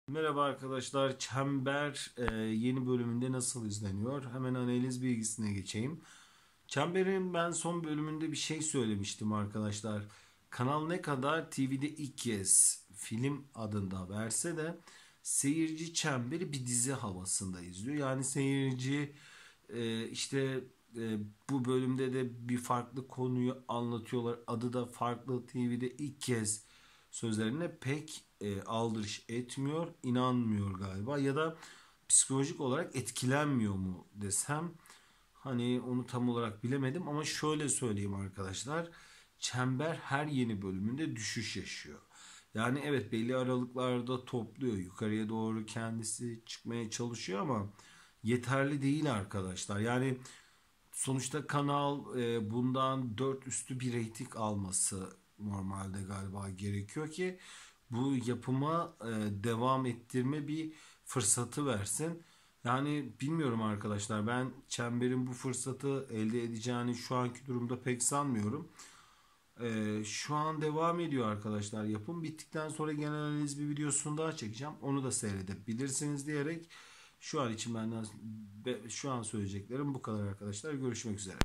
Merhaba arkadaşlar. Çember yeni bölümünde nasıl izleniyor? Hemen analiz bilgisine geçeyim. Çember'in ben son bölümünde bir şey söylemiştim arkadaşlar. Kanal ne kadar TV'de ilk kez film adında verse de seyirci Çember'i bir dizi havasında izliyor. Yani seyirci işte bu bölümde de bir farklı konuyu anlatıyorlar. Adı da farklı, TV'de ilk kez sözlerine pek aldırış etmiyor, inanmıyor galiba ya da psikolojik olarak etkilenmiyor mu desem, hani onu tam olarak bilemedim ama şöyle söyleyeyim arkadaşlar. Çember her yeni bölümünde düşüş yaşıyor. Yani evet, belli aralıklarda topluyor, yukarıya doğru kendisi çıkmaya çalışıyor ama yeterli değil arkadaşlar. Yani sonuçta kanal bundan 4 üstü bir reyting alması normalde galiba gerekiyor ki bu yapıma devam ettirme bir fırsatı versin. Yani bilmiyorum arkadaşlar, ben Çember'in bu fırsatı elde edeceğini şu anki durumda pek sanmıyorum. Şu an devam ediyor arkadaşlar yapım. Bittikten sonra genel analiz bir videosunu daha çekeceğim. Onu da seyredebilirsiniz diyerek şu an için benden şu an söyleyeceklerim bu kadar arkadaşlar. Görüşmek üzere.